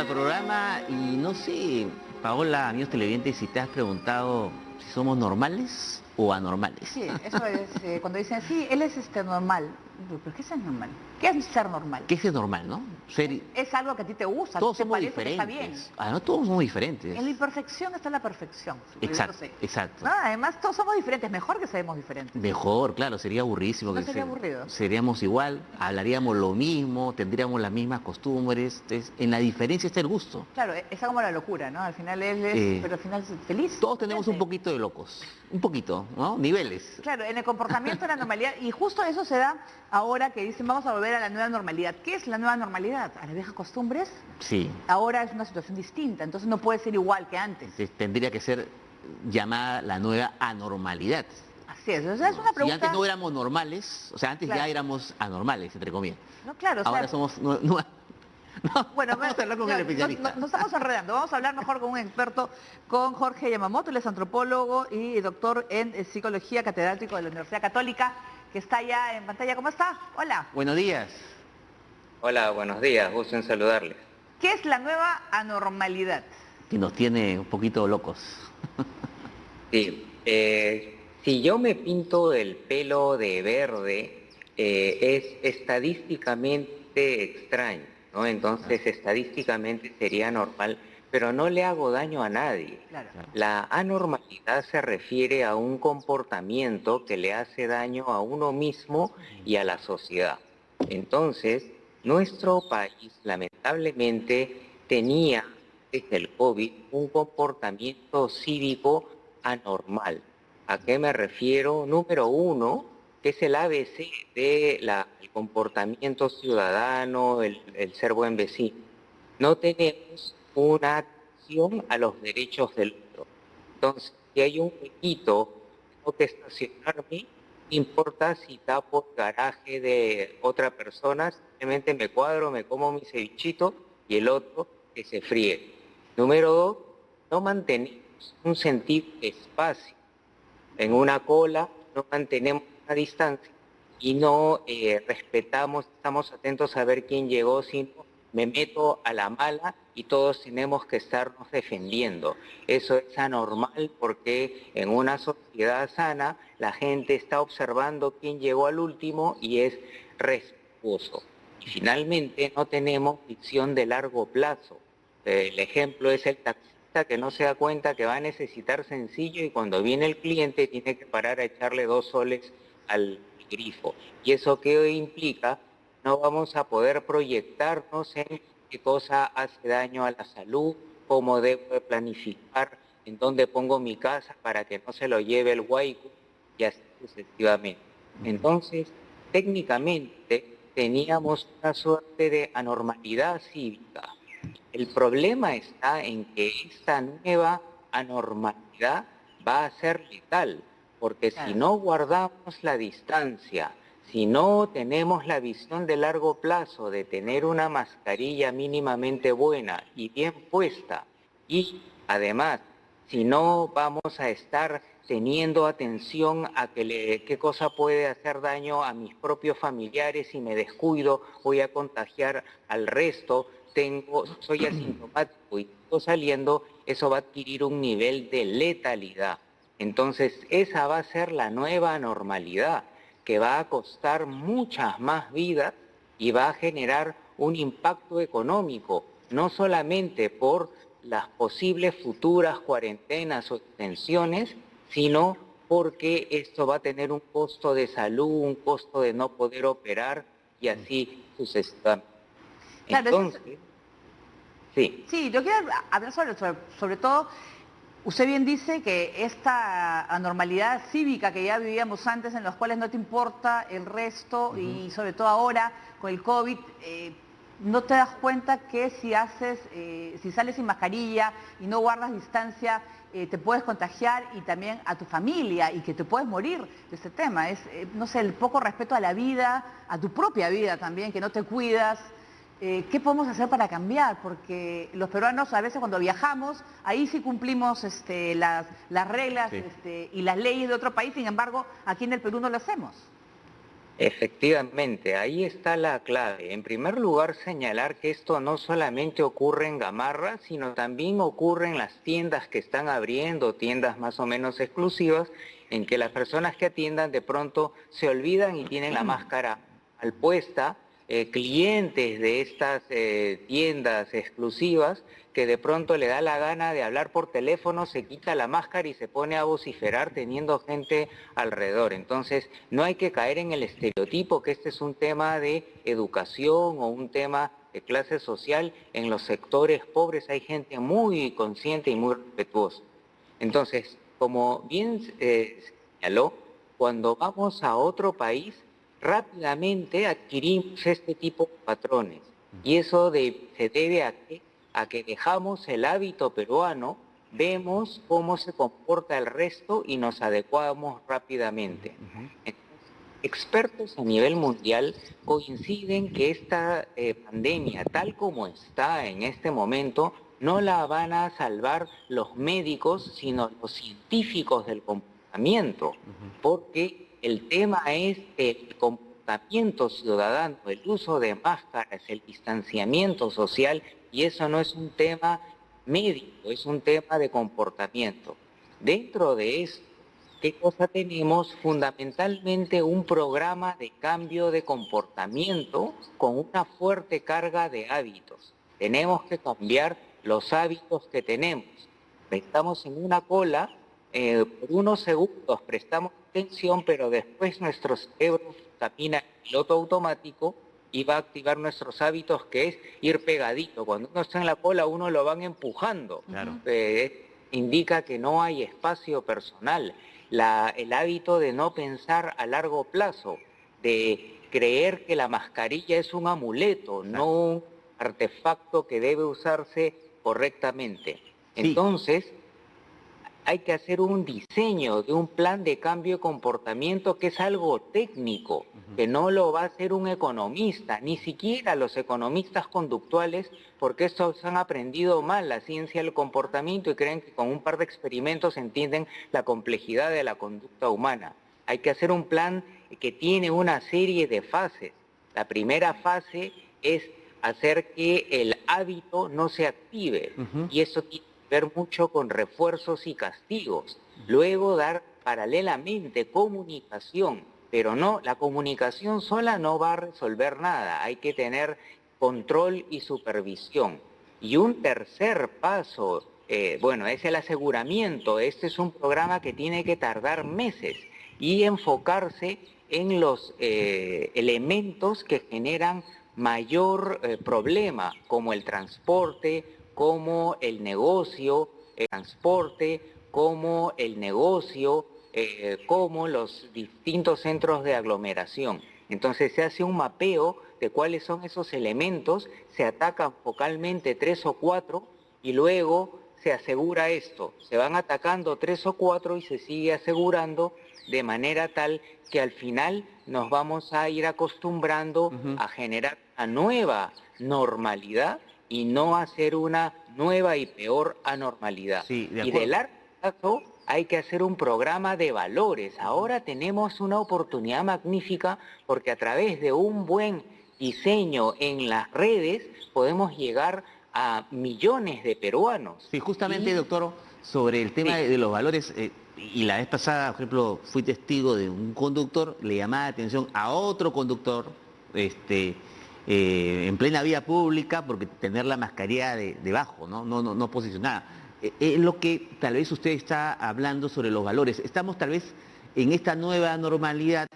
al programa y no sé, Paola, amigos televidentes, si te has preguntado si somos normales o anormales. Sí, eso es, cuando dicen, sí, él es normal. ¿Pero qué es normal? ¿Qué es ser normal? ¿Qué es normal, no? Es algo que a ti te gusta, Todos te somos parece que está bien. diferentes. Ah, no, todos somos diferentes. En la imperfección está la perfección. Exacto, exacto. No, además, todos somos diferentes. Mejor que seamos diferentes. Mejor, claro, sería aburrísimo. No sería aburrido. Seríamos igual, hablaríamos lo mismo, tendríamos las mismas costumbres. Entonces, en la diferencia está el gusto. Claro, es como la locura, ¿no? Al final pero al final es feliz. Todos tenemos un poquito de locos, un poquito, ¿no? Niveles. Claro, en el comportamiento, la normalidad, y justo eso se da ahora que dicen vamos a volver a la nueva normalidad. ¿Qué es la nueva normalidad? ¿A las viejas costumbres? Sí. Ahora es una situación distinta, entonces no puede ser igual que antes. Tendría que ser llamada la nueva anormalidad. Así es, o sea, es una pregunta... Si antes no éramos normales, o sea, antes claro. ya éramos anormales, entre comillas. No, claro, o sea... Ahora somos... No, bueno, vamos a hablar con el especialista. No estamos enredando, vamos a hablar mejor con un experto, con Jorge Yamamoto, él es antropólogo y doctor en psicología, catedrático de la Universidad Católica, que está ya en pantalla. ¿Cómo está? Hola. Buenos días. Hola, buenos días, gusto en saludarles. ¿Qué es la nueva anormalidad? Que nos tiene un poquito locos. Sí, si yo me pinto el pelo de verde, es estadísticamente extraño, ¿no? Entonces, estadísticamente sería normal, pero no le hago daño a nadie. Claro. La anormalidad se refiere a un comportamiento que le hace daño a uno mismo y a la sociedad. Entonces, nuestro país lamentablemente tenía desde el COVID un comportamiento cívico anormal. ¿A qué me refiero? Número uno, que es el ABC del comportamiento ciudadano, el ser buen vecino. No tenemos una atención a los derechos del otro. Entonces, si hay un huequito, tengo que estacionarme, no importa si tapo el garaje de otra persona, simplemente me cuadro, me como mi cevichito y el otro que se fríe. Número dos, no mantenemos un sentido de espacio. En una cola no mantenemos una distancia y no respetamos, estamos atentos a ver quién llegó, sino me meto a la mala y todos tenemos que estarnos defendiendo. Eso es anormal porque en una sociedad sana la gente está observando quién llegó al último y es respetuoso. Y finalmente no tenemos visión de largo plazo. El ejemplo es el taxista que no se da cuenta que va a necesitar sencillo y cuando viene el cliente tiene que parar a echarle 2 soles al grifo. ¿Y eso qué implica? No vamos a poder proyectarnos en qué cosa hace daño a la salud, cómo debo planificar, en dónde pongo mi casa para que no se lo lleve el huaico y así sucesivamente. Entonces, técnicamente teníamos una suerte de anormalidad cívica. El problema está en que esta nueva anormalidad va a ser letal, porque si no guardamos la distancia, si no tenemos la visión de largo plazo de tener una mascarilla mínimamente buena y bien puesta, y además, si no vamos a estar teniendo atención a qué cosa puede hacer daño a mis propios familiares, si me descuido voy a contagiar al resto, soy asintomático y estoy saliendo, eso va a adquirir un nivel de letalidad. Entonces, esa va a ser la nueva normalidad, que va a costar muchas más vidas y va a generar un impacto económico, no solamente por las posibles futuras cuarentenas o extensiones, sino porque esto va a tener un costo de salud, un costo de no poder operar y así sucesivamente. Claro, entonces, sí. Sí, yo quiero hablar sobre todo, usted bien dice que esta anormalidad cívica que ya vivíamos antes, en los cuales no te importa el resto y sobre todo ahora con el COVID, no te das cuenta que si sales sin mascarilla y no guardas distancia, te puedes contagiar y también a tu familia y que te puedes morir de este tema. Es, no sé, el poco respeto a la vida, a tu propia vida también, que no te cuidas. ¿Qué podemos hacer para cambiar? Porque los peruanos a veces cuando viajamos, ahí sí cumplimos las reglas y las leyes de otro país, sin embargo, aquí en el Perú no lo hacemos. Efectivamente, ahí está la clave. En primer lugar, señalar que esto no solamente ocurre en Gamarra, sino también ocurre en las tiendas que están abriendo, tiendas más o menos exclusivas, en que las personas que atiendan de pronto se olvidan y tienen la máscara mal puesta, clientes de estas tiendas exclusivas que de pronto le da la gana de hablar por teléfono, se quita la máscara y se pone a vociferar teniendo gente alrededor. Entonces, no hay que caer en el estereotipo que este es un tema de educación o un tema de clase social. En los sectores pobres hay gente muy consciente y muy respetuosa. Entonces, como bien señaló, cuando vamos a otro país, rápidamente adquirimos este tipo de patrones. Y eso se debe a que dejamos el hábito peruano, vemos cómo se comporta el resto y nos adecuamos rápidamente. Expertos a nivel mundial coinciden que esta pandemia, tal como está en este momento, no la van a salvar los médicos, sino los científicos del comportamiento, porque el tema es el comportamiento ciudadano, el uso de máscaras, el distanciamiento social, y eso no es un tema médico, es un tema de comportamiento. Dentro de esto, ¿qué cosa tenemos? Fundamentalmente un programa de cambio de comportamiento con una fuerte carga de hábitos. Tenemos que cambiar los hábitos que tenemos. Estamos en una cola, por unos segundos prestamos atención, pero después nuestro cerebro camina en piloto automático y va a activar nuestros hábitos, que es ir pegadito. Cuando uno está en la cola, uno lo van empujando. Claro. Indica que no hay espacio personal. El hábito de no pensar a largo plazo, de creer que la mascarilla es un amuleto, no un artefacto que debe usarse correctamente. Sí. Entonces, hay que hacer un diseño de un plan de cambio de comportamiento que es algo técnico, que no lo va a hacer un economista, ni siquiera los economistas conductuales, porque estos han aprendido mal la ciencia del comportamiento y creen que con un par de experimentos entienden la complejidad de la conducta humana. Hay que hacer un plan que tiene una serie de fases. La primera fase es hacer que el hábito no se active, y eso tiene que ver mucho con refuerzos y castigos. Luego dar paralelamente comunicación, pero no, la comunicación sola no va a resolver nada, hay que tener control y supervisión. Y un tercer paso, es el aseguramiento. Este es un programa que tiene que tardar meses y enfocarse en los elementos que generan mayor problema, como el transporte, como el negocio, como los distintos centros de aglomeración. Entonces se hace un mapeo de cuáles son esos elementos, se atacan focalmente 3 o 4 y luego se asegura esto. Se van atacando 3 o 4 y se sigue asegurando, de manera tal que al final nos vamos a ir acostumbrando a generar una nueva normalidad y no hacer una nueva y peor anormalidad. Sí, de y acuerdo. de largo plazo hay que hacer un programa de valores. Ahora tenemos una oportunidad magnífica porque a través de un buen diseño en las redes podemos llegar a millones de peruanos. Sí, justamente, doctor, sobre el tema de los valores, y la vez pasada, por ejemplo, fui testigo de un conductor, le llamaba la atención a otro conductor, en plena vía pública, porque tener la mascarilla debajo, no posicionada. Es lo que tal vez usted está hablando sobre los valores. Estamos tal vez en esta nueva normalidad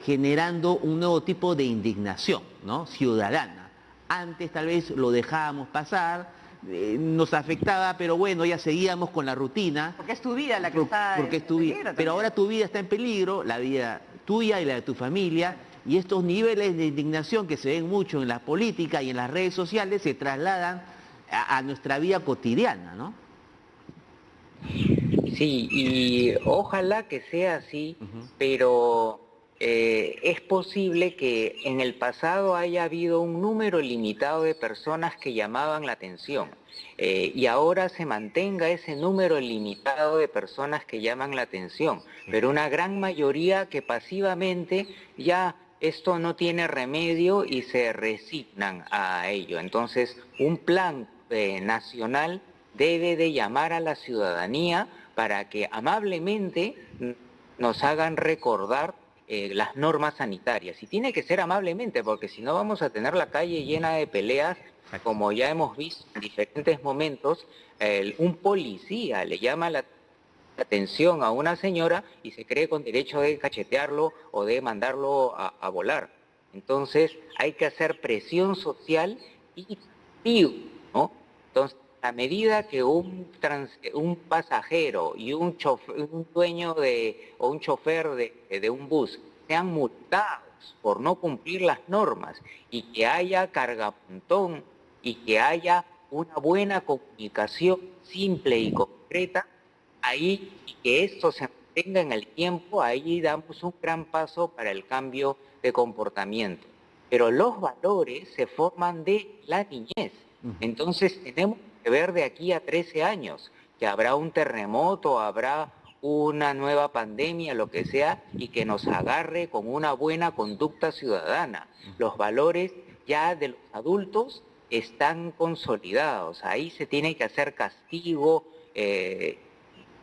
generando un nuevo tipo de indignación, ¿no? Ciudadana. Antes tal vez lo dejábamos pasar, nos afectaba, pero bueno, ya seguíamos con la rutina. Porque es tu vida la que está Porque es tu vida. Pero ahora tu vida está en peligro, la vida tuya y la de tu familia, y estos niveles de indignación que se ven mucho en la política y en las redes sociales se trasladan a nuestra vida cotidiana, ¿no? Sí, y ojalá que sea así, pero es posible que en el pasado haya habido un número limitado de personas que llamaban la atención, y ahora se mantenga ese número limitado de personas que llaman la atención, pero una gran mayoría que pasivamente ya esto no tiene remedio y se resignan a ello. Entonces, un plan nacional debe de llamar a la ciudadanía para que amablemente nos hagan recordar las normas sanitarias. Y tiene que ser amablemente, porque si no vamos a tener la calle llena de peleas, como ya hemos visto en diferentes momentos. Un policía le llama la atención a una señora y se cree con derecho de cachetearlo o de mandarlo a volar. Entonces hay que hacer presión social y castigo, ¿no? Entonces, a medida que un pasajero y un dueño o un chofer de un bus sean multados por no cumplir las normas y que haya cargamontón y que haya una buena comunicación simple y concreta, ahí, y que esto se mantenga en el tiempo, ahí damos un gran paso para el cambio de comportamiento. Pero los valores se forman de la niñez. Entonces tenemos que ver de aquí a 13 años, que habrá un terremoto, habrá una nueva pandemia, lo que sea, y que nos agarre con una buena conducta ciudadana. Los valores ya de los adultos están consolidados. Ahí se tiene que hacer castigo,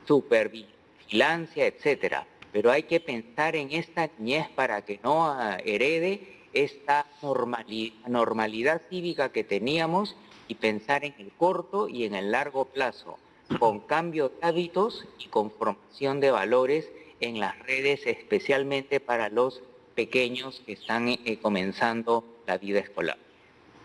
supervigilancia, etcétera. Pero hay que pensar en esta niñez para que no herede esta normalidad cívica que teníamos y pensar en el corto y en el largo plazo, con cambio de hábitos y con formación de valores en las redes, especialmente para los pequeños que están comenzando la vida escolar.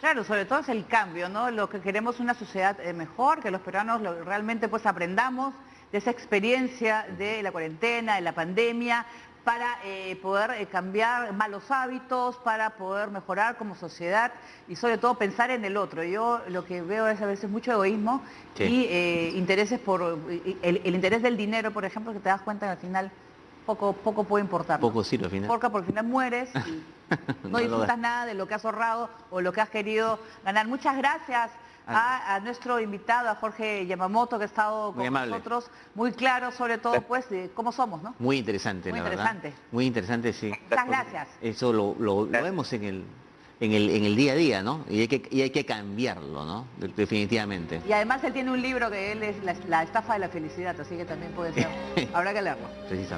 Claro, sobre todo es el cambio, ¿no? Lo que queremos es una sociedad mejor, que los peruanos realmente pues aprendamos de esa experiencia de la cuarentena, de la pandemia, para poder cambiar malos hábitos, para poder mejorar como sociedad y sobre todo pensar en el otro. Yo lo que veo es a veces mucho egoísmo y intereses por el interés del dinero, por ejemplo, que te das cuenta que al final poco puede importar. Poco sirve al final. Porque al final mueres y no disfrutas nada de lo que has ahorrado o lo que has querido ganar. Muchas gracias a nuestro invitado, a Jorge Yamamoto, que ha estado con nosotros, muy claro sobre todo pues de cómo somos, ¿no? Muy interesante, muy la interesante. verdad. Muy interesante, sí. Muchas gracias. Eso lo vemos en el día a día, ¿no? Y hay que cambiarlo, ¿no? Definitivamente. Y además él tiene un libro que él es la estafa de la felicidad, así que también puede ser. Habrá que leerlo. Precisamente.